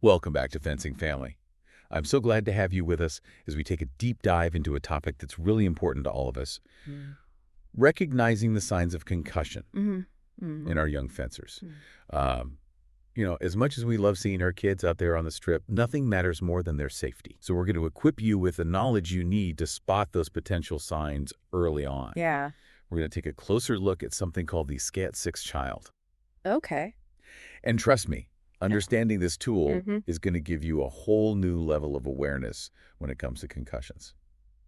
Welcome back to Fencing Family. I'm so glad to have you with us as we take a deep dive into a topic that's really important to all of us, Mm. recognizing the signs of concussion Mhm. Mhm. in our young fencers. Mm. As much as we love seeing our kids out there on the strip, nothing matters more than their safety. So we're going to equip you with the knowledge you need to spot those potential signs early on. Yeah. We're going to take a closer look at something called the SCAT-6 child. Okay. And trust me, understanding this tool Mhm. is going to give you a whole new level of awareness when it comes to concussions.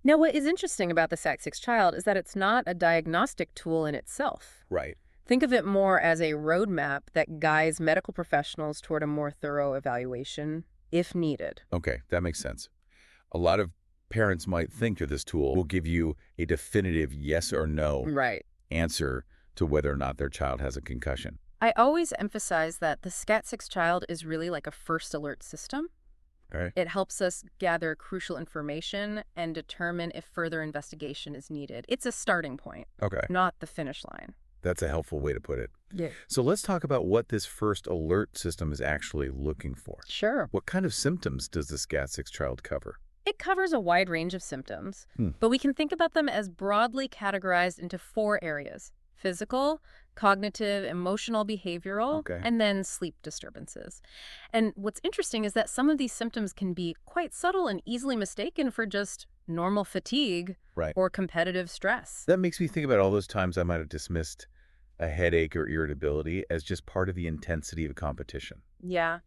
Now, what is interesting about the SAC6 child is that it's not a diagnostic tool in itself. Right. Think of it more as a roadmap that guides medical professionals toward a more thorough evaluation, if needed. Okay, that makes sense. A lot of parents might think that this tool will give you a definitive yes or no Right. answer to whether or not their child has a concussion. I always emphasize that the SCAT6 child is really like a first alert system. Okay. It helps us gather crucial information and determine if further investigation is needed. It's a starting point, Okay, not the finish line. that's a helpful way to put it. Yeah. So let's talk about what this first alert system is actually looking for. Sure. What kind of symptoms does the SCAT-6 child cover? It covers a wide range of symptoms, Hmm. but we can think about them as broadly categorized into 4 areas: physical, cognitive, emotional, behavioral, Okay. and then sleep disturbances. And what's interesting is that some of these symptoms can be quite subtle and easily mistaken for just normal fatigue Right. or competitive stress. That makes me think about all those times I might have dismissed a headache or irritability as just part of the intensity of competition. Yeah,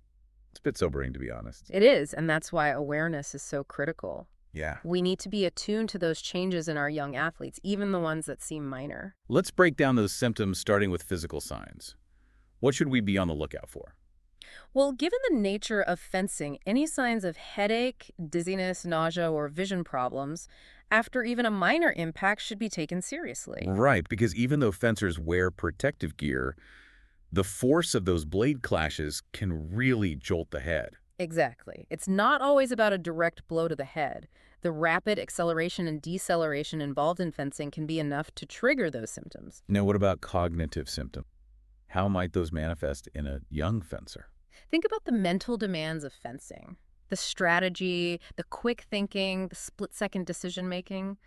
It's a bit sobering, to be honest. it is, and that's why awareness is so critical. Yeah. We need to be attuned to those changes in our young athletes, even the ones that seem minor. Let's break down those symptoms starting with physical signs. What should we be on the lookout for? Well, given the nature of fencing, any signs of headache, dizziness, nausea, or vision problems after even a minor impact should be taken seriously. Right, because even though fencers wear protective gear, the force of those blade clashes can really jolt the head. Exactly. It's not always about a direct blow to the head. The rapid acceleration and deceleration involved in fencing can be enough to trigger those symptoms. Now, what about cognitive symptoms? How might those manifest in a young fencer? Think about the mental demands of fencing, the strategy, the quick thinking, the split-second decision-making.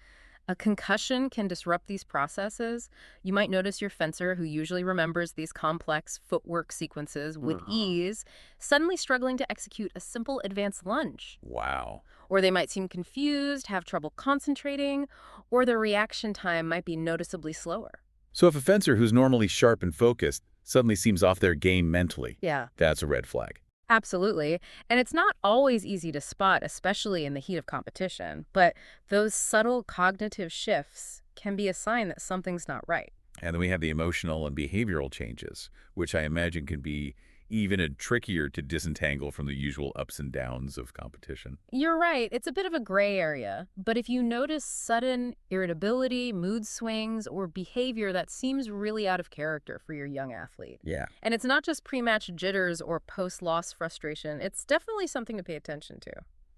A concussion can disrupt these processes. You might notice your fencer, who usually remembers these complex footwork sequences with ease, suddenly struggling to execute a simple advanced lunge. Wow. Or they might seem confused, have trouble concentrating, or their reaction time might be noticeably slower. So if a fencer who's normally sharp and focused suddenly seems off their game mentally, Yeah, that's a red flag. absolutely. And it's not always easy to spot, especially in the heat of competition. But those subtle cognitive shifts can be a sign that something's not right. And then we have the emotional and behavioral changes, which I imagine can be even trickier to disentangle from the usual ups and downs of competition. You're right, it's a bit of a gray area. But if you notice sudden irritability, mood swings, or behavior that seems really out of character for your young athlete, Yeah. and it's not just pre-match jitters or post-loss frustration, it's definitely something to pay attention to.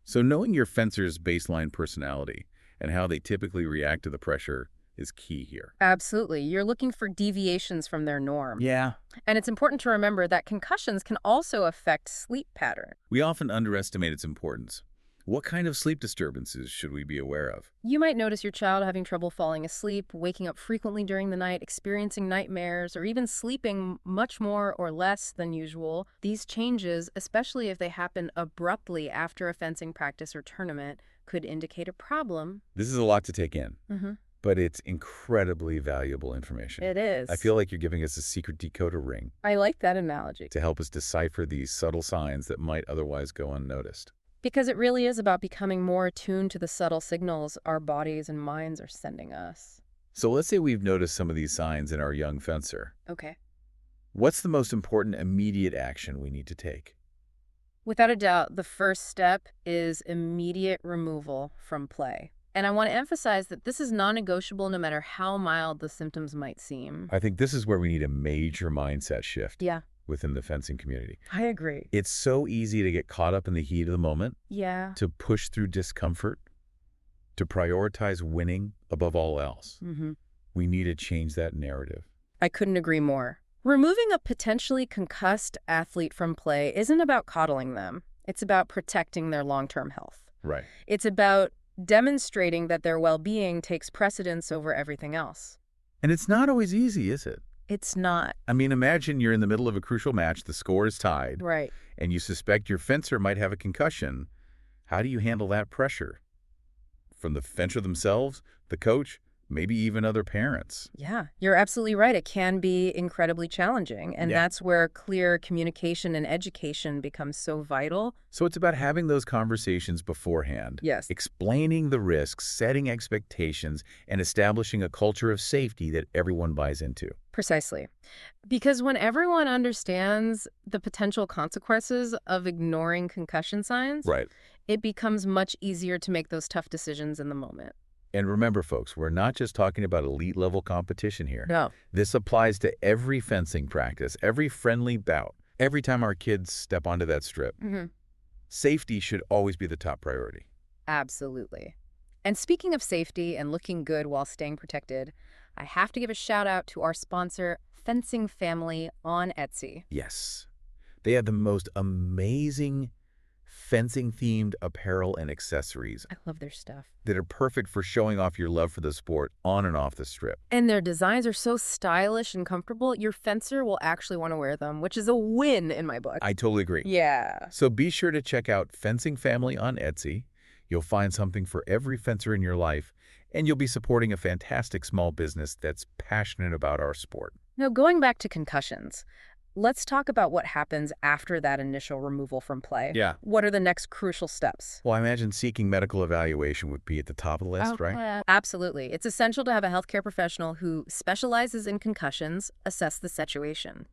So knowing your fencer's baseline personality and how they typically react to the pressure is key here. Absolutely. You're looking for deviations from their norm. Yeah. And it's important to remember that concussions can also affect sleep pattern. We often underestimate its importance. What kind of sleep disturbances should we be aware of? You might notice your child having trouble falling asleep, waking up frequently during the night, experiencing nightmares, or even sleeping much more or less than usual. These changes, especially if they happen abruptly after a fencing practice or tournament, could indicate a problem. This is a lot to take in, Mm-hmm. but it's incredibly valuable information. It is. I feel like you're giving us a secret decoder ring I like that analogy. to help us decipher these subtle signs that might otherwise go unnoticed. Because it really is about becoming more attuned to the subtle signals our bodies and minds are sending us. So let's say we've noticed some of these signs in our young fencer. Okay. What's the most important immediate action we need to take? Without a doubt, the first step is immediate removal from play. And I want to emphasize that this is non-negotiable no matter how mild the symptoms might seem. I think this is where we need a major mindset shift Yeah, within the fencing community. I agree. It's so easy to get caught up in the heat of the moment, Yeah. to push through discomfort, to prioritize winning above all else. Mm-hmm. We need to change that narrative. I couldn't agree more. Removing a potentially concussed athlete from play isn't about coddling them. It's about protecting their long-term health. Right. It's about demonstrating that their well-being takes precedence over everything else. And it's not always easy, is it? It's not. I mean, imagine you're in the middle of a crucial match, the score is tied, Right. and you suspect your fencer might have a concussion. How do you handle that pressure? From the fencer themselves, the coach, maybe even other parents. Yeah, you're absolutely right. It can be incredibly challenging, and Yeah. that's where clear communication and education becomes so vital. So it's about having those conversations beforehand, Yes. explaining the risks, setting expectations, and establishing a culture of safety that everyone buys into. Precisely. Because when everyone understands the potential consequences of ignoring concussion signs, Right. it becomes much easier to make those tough decisions in the moment. And remember, folks, we're not just talking about elite-level competition here. No. This applies to every fencing practice, every friendly bout, every time our kids step onto that strip. Safety should always be the top priority. Absolutely. And speaking of safety and looking good while staying protected, I have to give a shout out to our sponsor, Fencing Family on Etsy. Yes. They have the most amazing fencing-themed apparel and accessories I love their stuff. that are perfect for showing off your love for the sport on and off the strip. And their designs are so stylish and comfortable, your fencer will actually want to wear them, which is a win in my book. I totally agree. Yeah. So be sure to check out Fencing Family on Etsy. You'll find something for every fencer in your life, and you'll be supporting a fantastic small business that's passionate about our sport. Now, going back to concussions, let's talk about what happens after that initial removal from play. Yeah. What are the next crucial steps? Well, I imagine seeking medical evaluation would be at the top of the list, right? Absolutely. It's essential to have a healthcare professional who specializes in concussions assess the situation.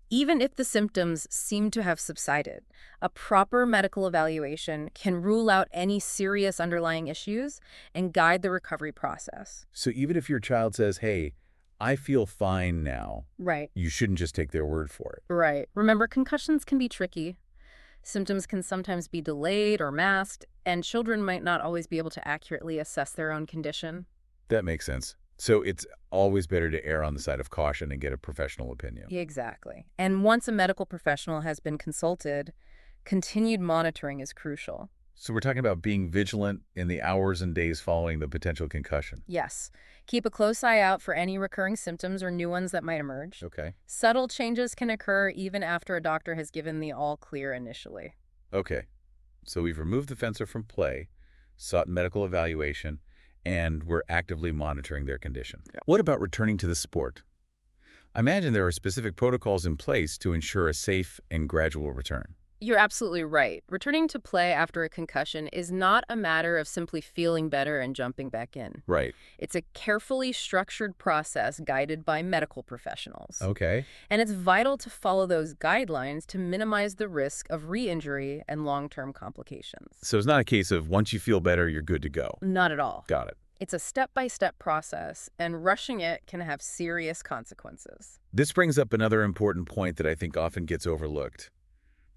Even if the symptoms seem to have subsided, a proper medical evaluation can rule out any serious underlying issues and guide the recovery process. So even if your child says, hey, I feel fine now, Right. you shouldn't just take their word for it. Right. Remember, concussions can be tricky. Symptoms can sometimes be delayed or masked, and children might not always be able to accurately assess their own condition. That makes sense. So it's always better to err on the side of caution and get a professional opinion. Exactly. And once a medical professional has been consulted, continued monitoring is crucial. So we're talking about being vigilant in the hours and days following the potential concussion. Yes. Keep a close eye out for any recurring symptoms or new ones that might emerge. Okay. Subtle changes can occur even after a doctor has given the all clear initially. Okay. So we've removed the fencer from play, sought medical evaluation, and we're actively monitoring their condition. Yeah. What about returning to the sport? I imagine there are specific protocols in place to ensure a safe and gradual return. You're absolutely right. Returning to play after a concussion is not a matter of simply feeling better and jumping back in. Right. It's a carefully structured process guided by medical professionals. Okay. And it's vital to follow those guidelines to minimize the risk of re-injury and long-term complications. So it's not a case of once you feel better, you're good to go. Not at all. Got it. It's a step-by-step process, and rushing it can have serious consequences. This brings up another important point that I think often gets overlooked.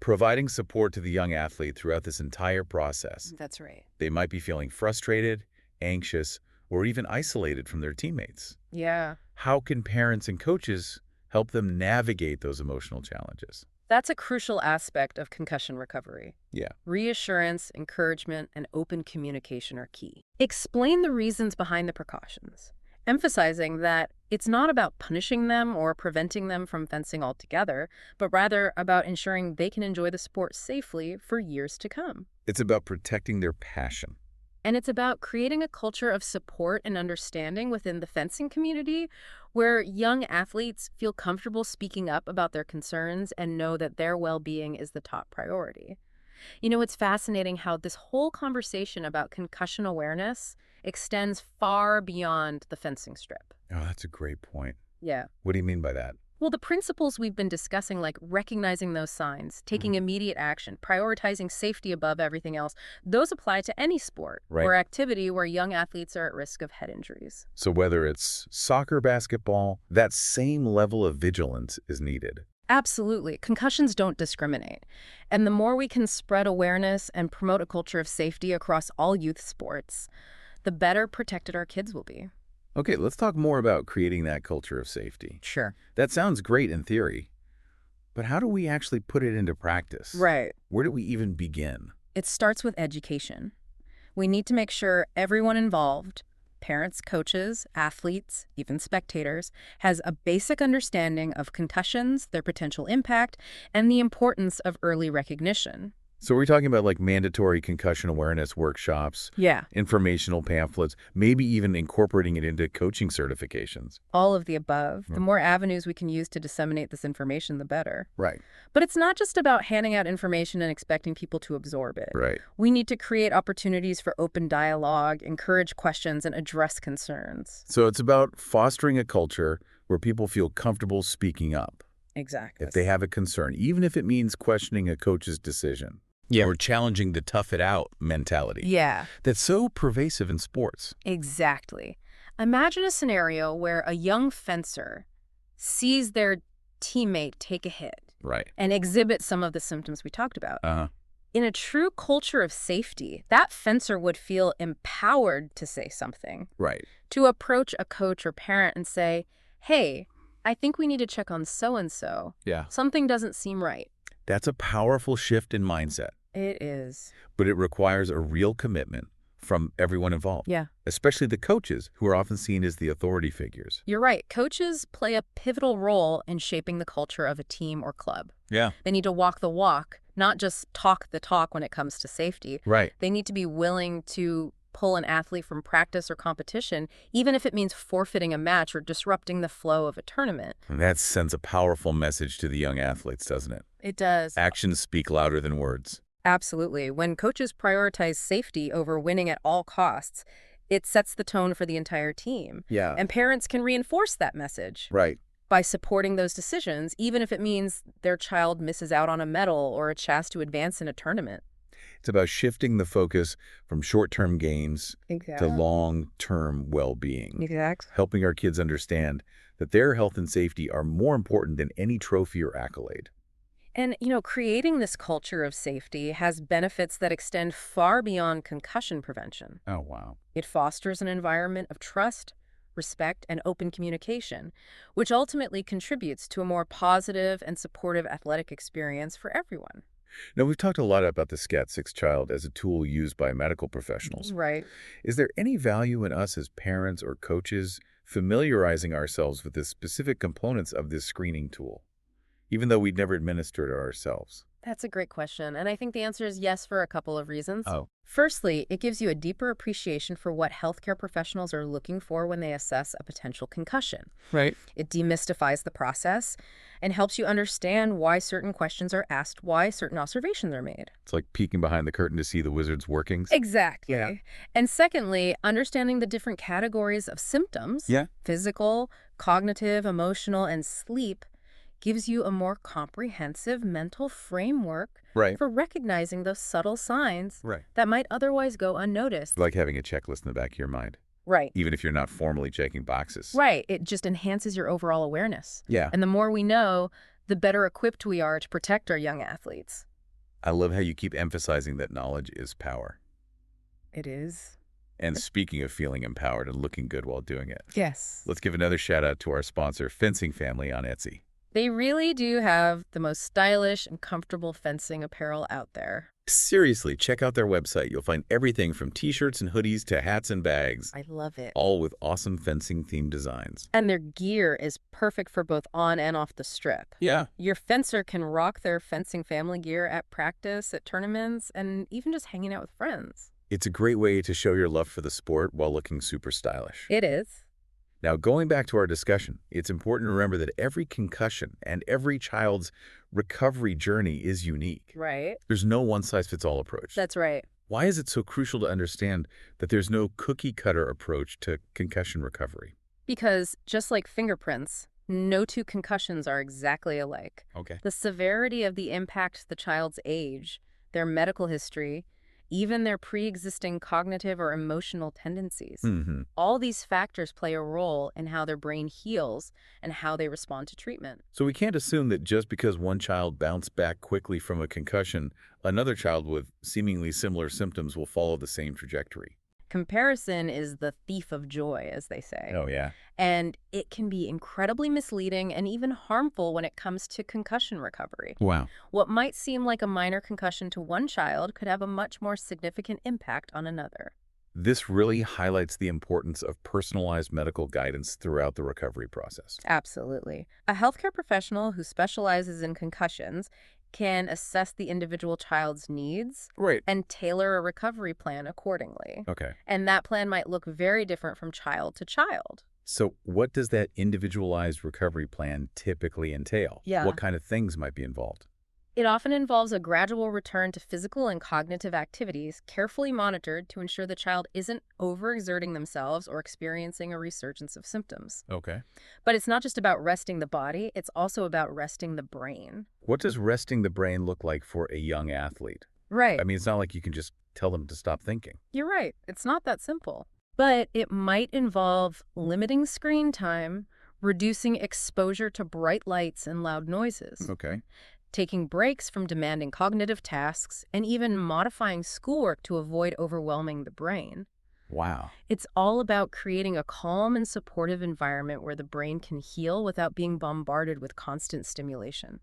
Providing support to the young athlete throughout this entire process. That's right. They might be feeling frustrated, anxious, or even isolated from their teammates. Yeah. How can parents and coaches help them navigate those emotional challenges? That's a crucial aspect of concussion recovery. Yeah. Reassurance, encouragement, and open communication are key. Explain the reasons behind the precautions, emphasizing that it's not about punishing them or preventing them from fencing altogether, but rather about ensuring they can enjoy the sport safely for years to come. It's about protecting their passion. And it's about creating a culture of support and understanding within the fencing community where young athletes feel comfortable speaking up about their concerns and know that their well-being is the top priority. You know, it's fascinating how this whole conversation about concussion awareness extends far beyond the fencing strip. Oh, that's a great point. Yeah. What do you mean by that? Well, the principles we've been discussing, like recognizing those signs, taking immediate action, prioritizing safety above everything else, those apply to any sport or activity where young athletes are at risk of head injuries. So whether it's soccer, basketball, that same level of vigilance is needed. Absolutely. Concussions don't discriminate. And the more we can spread awareness and promote a culture of safety across all youth sports, the better protected our kids will be. Okay, let's talk more about creating that culture of safety. Sure. That sounds great in theory, But how do we actually put it into practice? Right. Where do we even begin? It starts with education. We need to make sure everyone involved, parents, coaches, athletes, even spectators, has a basic understanding of concussions, their potential impact, and the importance of early recognition. So we're talking about like mandatory concussion awareness workshops, Yeah, informational pamphlets, maybe even incorporating it into coaching certifications. all of the above. The Mm. more avenues we can use to disseminate this information, the better. Right. But it's not just about handing out information and expecting people to absorb it. Right. We need to create opportunities for open dialogue, encourage questions, and address concerns. So it's about fostering a culture where people feel comfortable speaking up Exactly. if they have a concern, even if it means questioning a coach's decision. Yeah. Or challenging the tough it out mentality. Yeah, That's so pervasive in sports. exactly. Imagine a scenario where a young fencer sees their teammate take a hit Right. and exhibit some of the symptoms we talked about. Uh-huh. In a true culture of safety, that fencer would feel empowered to say something, Right. to approach a coach or parent and say, hey, I think we need to check on so-and-so. Yeah. Something doesn't seem right. That's a powerful shift in mindset, It is. but it requires a real commitment from everyone involved, Yeah, especially the coaches, who are often seen as the authority figures. you're right. Coaches play a pivotal role in shaping the culture of a team or club. Yeah. They need to walk the walk, not just talk the talk when it comes to safety. Right. They need to be willing to pull an athlete from practice or competition, even if it means forfeiting a match or disrupting the flow of a tournament. And that sends a powerful message to the young athletes, doesn't it? It does. Actions speak louder than words. Absolutely. When coaches prioritize safety over winning at all costs, it sets the tone for the entire team. Yeah. And parents can reinforce that message Right. by supporting those decisions, even if it means their child misses out on a medal or a chance to advance in a tournament. It's about shifting the focus from short-term gains to long-term well-being, Exactly. helping our kids understand that their health and safety are more important than any trophy or accolade. And, creating this culture of safety has benefits that extend far beyond concussion prevention. Oh, wow. It fosters an environment of trust, respect, and open communication, which ultimately contributes to a more positive and supportive athletic experience for everyone. Now, we've talked a lot about the SCAT6 child as a tool used by medical professionals. Right. Is there any value in us as parents or coaches familiarizing ourselves with the specific components of this screening tool, even though we'd never administered it ourselves? That's a great question, and I think the answer is yes for a couple of reasons. Oh. Firstly, it gives you a deeper appreciation for what healthcare professionals are looking for when they assess a potential concussion. Right. It demystifies the process and helps you understand why certain questions are asked, why certain observations are made. It's like peeking behind the curtain to see the wizard's workings. Exactly. Yeah. And secondly, understanding the different categories of symptoms, Yeah. physical, cognitive, emotional, and sleep, gives you a more comprehensive mental framework Right. for recognizing those subtle signs Right. that might otherwise go unnoticed. Like having a checklist in the back of your mind, Right. even if you're not formally checking boxes. Right. It just enhances your overall awareness. Yeah. And the more we know, the better equipped we are to protect our young athletes. I love how you keep emphasizing that knowledge is power. It is. And speaking of feeling empowered and looking good while doing it, Yes. let's give another shout out to our sponsor, Fencing Family on Etsy. They really do have the most stylish and comfortable fencing apparel out there. Seriously, check out their website. You'll find everything from t-shirts and hoodies to hats and bags, I love it. all with awesome fencing-themed designs. And their gear is perfect for both on and off the strip. Yeah. Your fencer can rock their fencing family gear at practice, at tournaments, and even just hanging out with friends. It's a great way to show your love for the sport while looking super stylish. It is. Now, going back to our discussion, it's important to remember that every concussion and every child's recovery journey is unique. Right. There's no one-size-fits-all approach. That's right. Why is it so crucial to understand that there's no cookie-cutter approach to concussion recovery? Because just like fingerprints, no two concussions are exactly alike. Okay. The severity of the impact, the child's age, their medical history, even their pre-existing cognitive or emotional tendencies. Mm-hmm. All these factors play a role in how their brain heals and how they respond to treatment. So we can't assume that just because one child bounced back quickly from a concussion, another child with seemingly similar symptoms will follow the same trajectory. Comparison is the thief of joy, as they say. Oh, yeah. And it can be incredibly misleading and even harmful when it comes to concussion recovery. Wow. What might seem like a minor concussion to one child could have a much more significant impact on another. This really highlights the importance of personalized medical guidance throughout the recovery process. Absolutely. A healthcare professional who specializes in concussions can assess the individual child's needs Right. and tailor a recovery plan accordingly. Okay. And that plan might look very different from child to child. So what does that individualized recovery plan typically entail? Yeah. What kind of things might be involved? It often involves a gradual return to physical and cognitive activities, carefully monitored to ensure the child isn't overexerting themselves or experiencing a resurgence of symptoms. Okay. But it's not just about resting the body, it's also about resting the brain. What does resting the brain look like for a young athlete? Right. I mean, it's not like you can just tell them to stop thinking. You're right. It's not that simple. But it might involve limiting screen time, reducing exposure to bright lights and loud noises, Okay. taking breaks from demanding cognitive tasks, and even modifying schoolwork to avoid overwhelming the brain. Wow. It's all about creating a calm and supportive environment where the brain can heal without being bombarded with constant stimulation.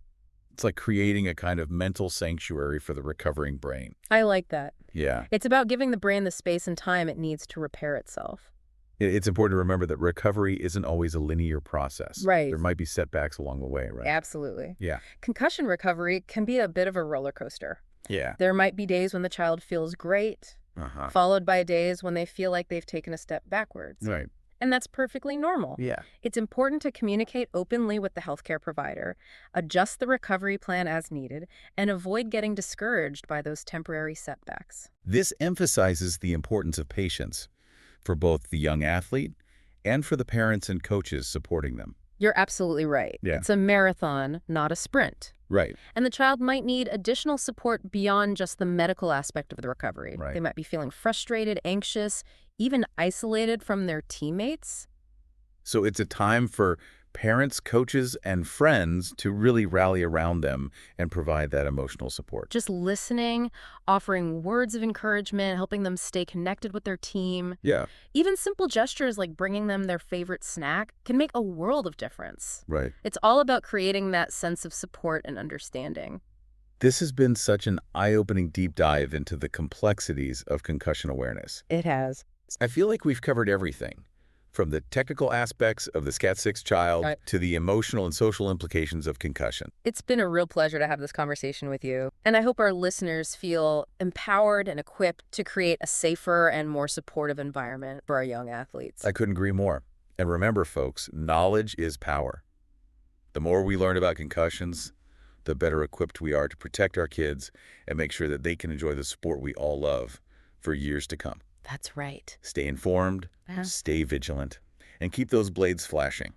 It's like creating a kind of mental sanctuary for the recovering brain. I like that. Yeah. It's about giving the brain the space and time it needs to repair itself. It's important to remember that recovery isn't always a linear process. Right. There might be setbacks along the way, right? Absolutely. Yeah. Concussion recovery can be a bit of a roller coaster. Yeah. There might be days when the child feels great, Uh-huh. followed by days when they feel like they've taken a step backwards. Right. And that's perfectly normal. Yeah. It's important to communicate openly with the healthcare provider, adjust the recovery plan as needed, and avoid getting discouraged by those temporary setbacks. This emphasizes the importance of patience for both the young athlete and for the parents and coaches supporting them. You're absolutely right. Yeah. It's a marathon, not a sprint. Right. And the child might need additional support beyond just the medical aspect of the recovery. Right. They might be feeling frustrated, anxious, even isolated from their teammates. So it's a time for parents, coaches, and friends to really rally around them and provide that emotional support. Just listening, offering words of encouragement, helping them stay connected with their team. Yeah. Even simple gestures like bringing them their favorite snack can make a world of difference. Right. It's all about creating that sense of support and understanding. This has been such an eye-opening deep dive into the complexities of concussion awareness. It has. I feel like we've covered everything, from the technical aspects of the SCAT6 child Right. to the emotional and social implications of concussion. It's been a real pleasure to have this conversation with you. And I hope our listeners feel empowered and equipped to create a safer and more supportive environment for our young athletes. I couldn't agree more. And remember, folks, knowledge is power. The more we learn about concussions, the better equipped we are to protect our kids and make sure that they can enjoy the sport we all love for years to come. That's right. Stay informed, Uh-huh. stay vigilant, and keep those blades flashing.